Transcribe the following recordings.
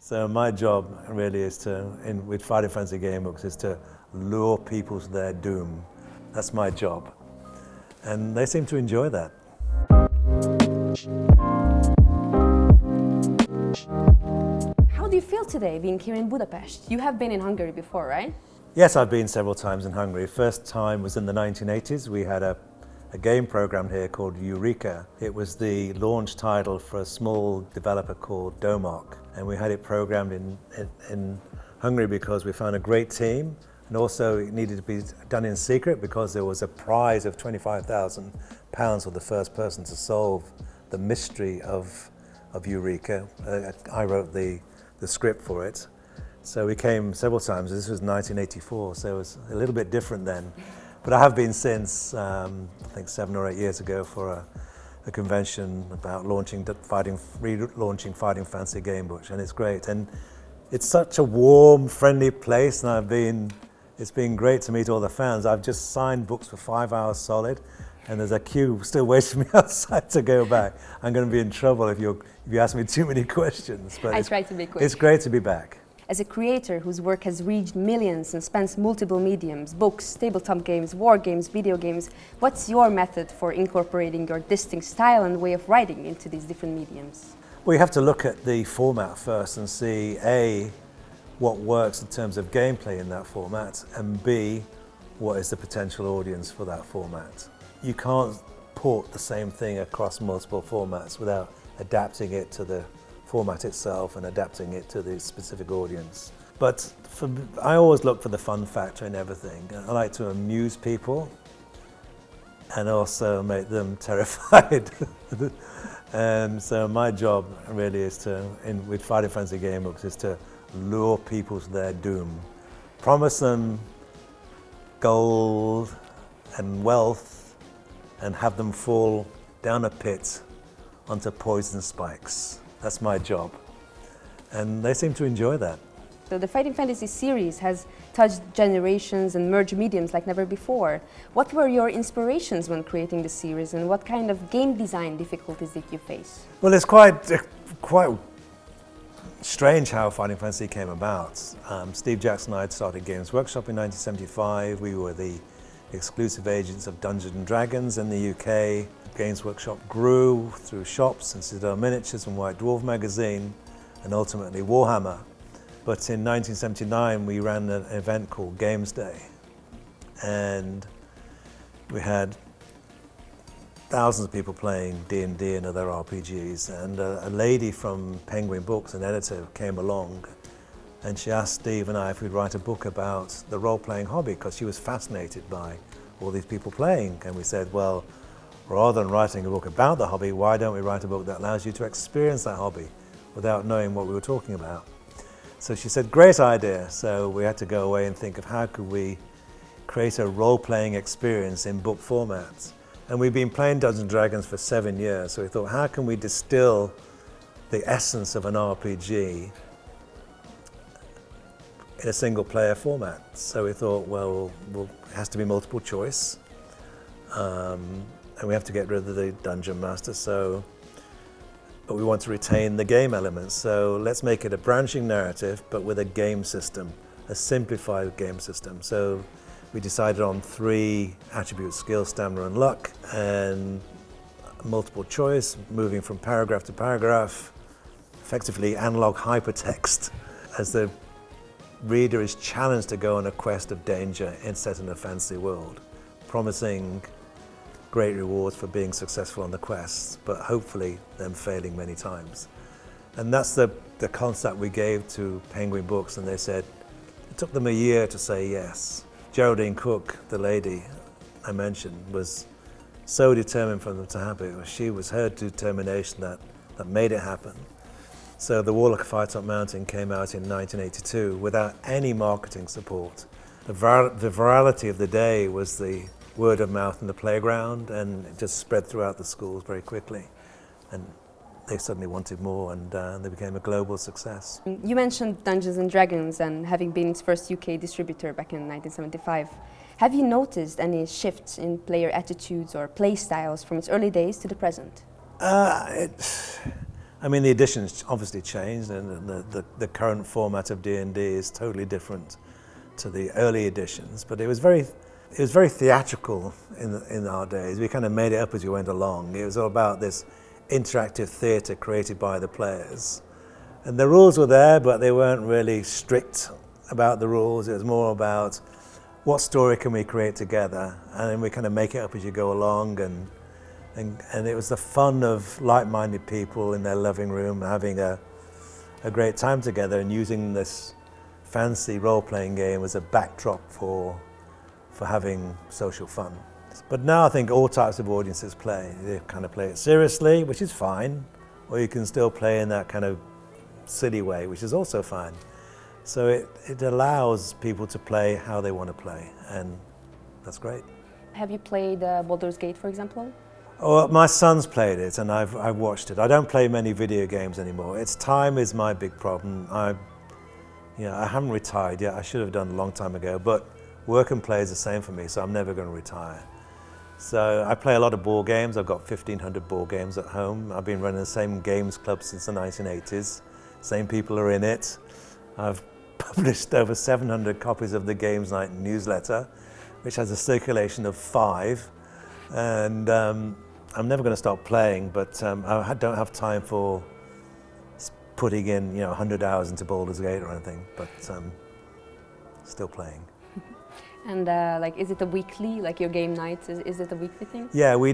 So my job really is to, with Fighting Fantasy game books, is to lure people to their doom. That's my job. And they seem to enjoy that. How do you feel today being here in Budapest? You have been in Hungary before, right? Yes, I've been several times in Hungary. First time was in the 1980s. We had a game program here called Eureka. It was the launch title for a small developer called Domok. And we had it programmed in Hungary because we found a great team, and also it needed to be done in secret because there was a prize of £25,000 for the first person to solve the mystery of Eureka. I wrote the script for it. So we came several times. This was 1984, so it was a little bit different then. But I have been since, I think 7 or 8 years ago for a convention about relaunching Fighting Fantasy game books, and it's great. And it's such a warm, friendly place, and it's been great to meet all the fans. I've just signed books for 5 hours solid, and there's a queue still waiting me outside to go back. I'm going to be in trouble if you ask me too many questions. But I try to be quick. It's great to be back. As a creator whose work has reached millions and spans multiple mediums, books, tabletop games, war games, video games, what's your method for incorporating your distinct style and way of writing into these different mediums? Well, you have to look at the format first and see A, what works in terms of gameplay in that format, and B, what is the potential audience for that format. You can't port the same thing across multiple formats without adapting it to the format itself and adapting it to the specific audience. But I always look for the fun factor in everything. I like to amuse people and also make them terrified. And so my job really is to, with Fighting Fantasy game books, is to lure people to their doom. Promise them gold and wealth and have them fall down a pit onto poison spikes. That's my job. And they seem to enjoy that. So the Fighting Fantasy series has touched generations and merged mediums like never before. What were your inspirations when creating the series, and what kind of game design difficulties did you face? Well, it's quite strange how Fighting Fantasy came about. Steve Jackson and I had started Games Workshop in 1975. We were the exclusive agents of Dungeons & Dragons in the UK. Games Workshop grew through shops and Citadel Miniatures and White Dwarf magazine, and ultimately Warhammer. But in 1979 we ran an event called Games Day, and we had thousands of people playing D&D and other RPGs, and a lady from Penguin Books, an editor, came along and she asked Steve and I if we'd write a book about the role-playing hobby, because she was fascinated by all these people playing. And we said, well, rather than writing a book about the hobby, why don't we write a book that allows you to experience that hobby without knowing what we were talking about? So she said, great idea. So we had to go away and think of how could we create a role-playing experience in book formats. And we've been playing Dungeons & Dragons for 7 years, so we thought, how can we distill the essence of an RPG in a single player format? So we thought, well, it has to be multiple choice. And we have to get rid of the Dungeon Master, but we want to retain the game elements. So let's make it a branching narrative, but with a game system, a simplified game system. So we decided on 3 attributes: skill, stamina, and luck, and multiple choice, moving from paragraph to paragraph, effectively analog hypertext, as the reader is challenged to go on a quest of danger set in a fantasy world, promising great rewards for being successful on the quest, but hopefully them failing many times. And that's the concept we gave to Penguin Books, and they said, it took them a year to say yes. Geraldine Cook, the lady I mentioned, was so determined for them to have it. It was her determination that made it happen. So The Warlock of Firetop Mountain came out in 1982 without any marketing support. The virality of the day was the word of mouth in the playground, and it just spread throughout the schools very quickly. And they suddenly wanted more, and they became a global success. You mentioned Dungeons & Dragons and having been its first UK distributor back in 1975. Have you noticed any shifts in player attitudes or play styles from its early days to the present? I I mean, the editions obviously changed, and the current format of D&D is totally different to the early editions. But it was very theatrical in our days. We kind of made it up as we went along. It was all about this interactive theatre created by the players. And the rules were there, but they weren't really strict about the rules. It was more about what story can we create together, and then we kind of make it up as you go along. And it was the fun of like-minded people in their living room having a great time together and using this fancy role-playing game as a backdrop for having social fun. But now I think all types of audiences play. They kind of play it seriously, which is fine, or you can still play in that kind of silly way, which is also fine. So it allows people to play how they want to play, and that's great. Have you played Baldur's Gate, for example? Oh, my son's played it, and I've watched it. I don't play many video games anymore. Time is my big problem. I haven't retired yet. I should have done a long time ago, but work and play is the same for me, so I'm never going to retire. So I play a lot of board games. I've got 1,500 board games at home. I've been running the same games club since the 1980s. Same people are in it. I've published over 700 copies of the Games Night newsletter, which has a circulation of 5. And I'm never going to stop playing, but I don't have time for putting in 100 hours into Baldur's Gate or anything, but still playing. And is it a weekly, like your game nights, is it a weekly thing? Yeah, we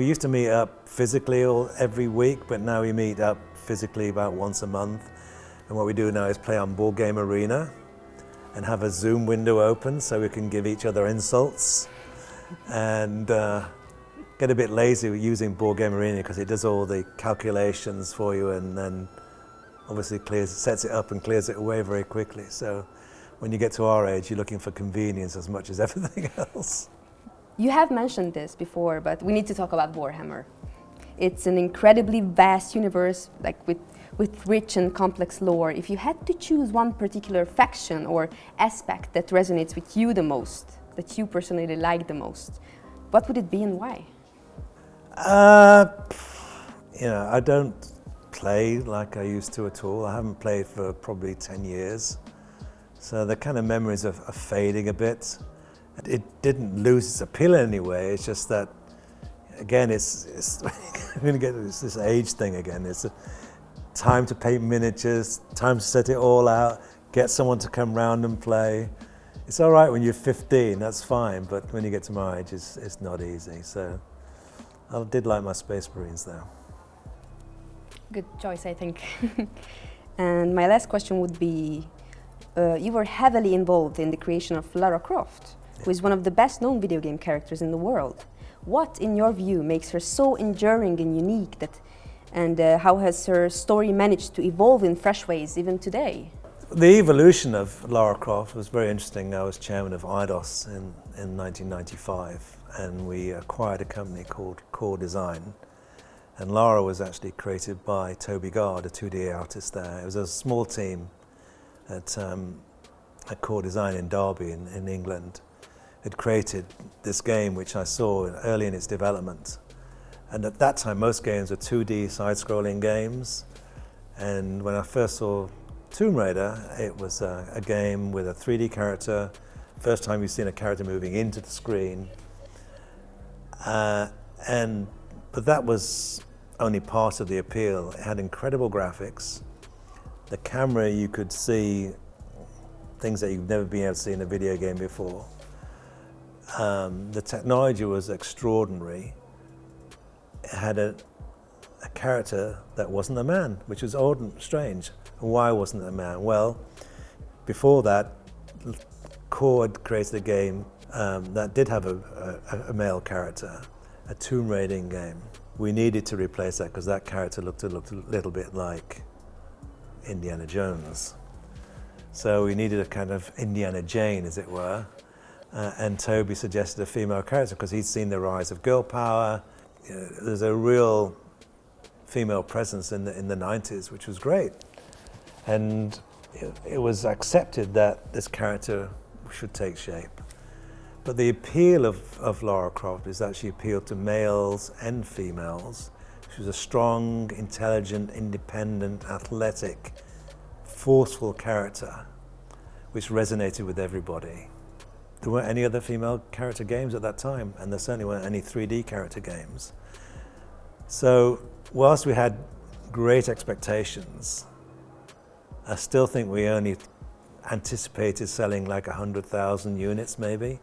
used to meet up physically every week, but now we meet up physically about once a month. And what we do now is play on Board Game Arena and have a Zoom window open so we can give each other insults. And get a bit lazy using Board Game Arena because it does all the calculations for you and then obviously sets it up and clears it away very quickly. So when you get to our age, you're looking for convenience as much as everything else. You have mentioned this before, but we need to talk about Warhammer. It's an incredibly vast universe, like with rich and complex lore. If you had to choose one particular faction or aspect that resonates with you the most, that you personally like the most, what would it be and why? I don't play like I used to at all. I haven't played for probably 10 years. So the kind of memories are fading a bit. It didn't lose its appeal in any way. It's just that, again, it's I'm going to get this age thing again. It's time to paint miniatures, time to set it all out, get someone to come round and play. It's all right when you're 15, that's fine, but when you get to my age, it's not easy. So I did like my Space Marines though. Good choice, I think. And my last question would be, you were heavily involved in the creation of Lara Croft, who is one of the best known video game characters in the world. What, in your view, makes her so enduring and unique, and how has her story managed to evolve in fresh ways even today? The evolution of Lara Croft was very interesting. I was chairman of IDOS in 1995, and we acquired a company called Core Design. And Lara was actually created by Toby Gard, a 2D artist there. It was a small team at Core Design in Derby in England. Had created this game which I saw early in its development. And at that time most games were 2D side-scrolling games, and when I first saw Tomb Raider, it was a game with a 3D character, first time you've seen a character moving into the screen. But that was only part of the appeal. It had incredible graphics. The camera, you could see things that you've never been able to see in a video game before. The technology was extraordinary. It had a character that wasn't a man, which was odd and strange. And why wasn't it a man? Well, before that, Core had created a game that did have a male character, a tomb raiding game. We needed to replace that because that character looked a little bit like Indiana Jones. So we needed a kind of Indiana Jane, as it were. And Toby suggested a female character because he'd seen the rise of girl power. There's a real female presence in the 90s, which was great. And it was accepted that this character should take shape. But the appeal of Lara Croft is that she appealed to males and females. She was a strong, intelligent, independent, athletic, forceful character which resonated with everybody. There weren't any other female character games at that time, and there certainly weren't any 3D character games. So whilst we had great expectations, I still think we only anticipated selling like 100,000 units maybe,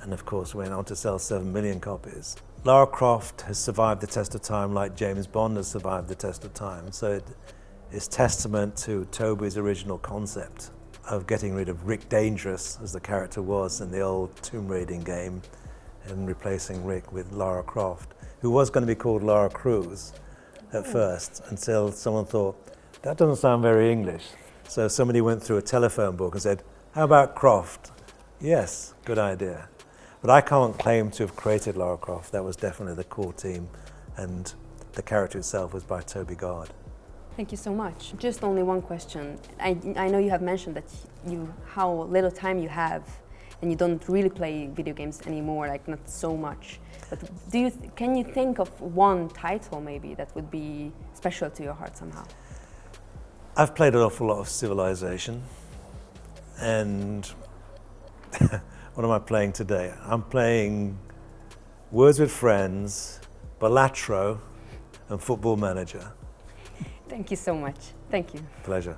and of course went on to sell 7 million copies. Lara Croft has survived the test of time like James Bond has survived the test of time, so it is testament to Toby's original concept of getting rid of Rick Dangerous, as the character was in the old Tomb Raiding game, and replacing Rick with Lara Croft, who was going to be called Lara Cruz at first, until someone thought, that doesn't sound very English. So somebody went through a telephone book and said, how about Croft? Yes, good idea. But I can't claim to have created Lara Croft. That was definitely the core team, and the character itself was by Toby Gard. Thank you so much. Just only one question. I know you have mentioned that how little time you have, and you don't really play video games anymore, like not so much. But can you think of one title maybe that would be special to your heart somehow? I've played an awful lot of Civilization, and what am I playing today? I'm playing Words with Friends, Balatro, and Football Manager. Thank you so much. Thank you. Pleasure.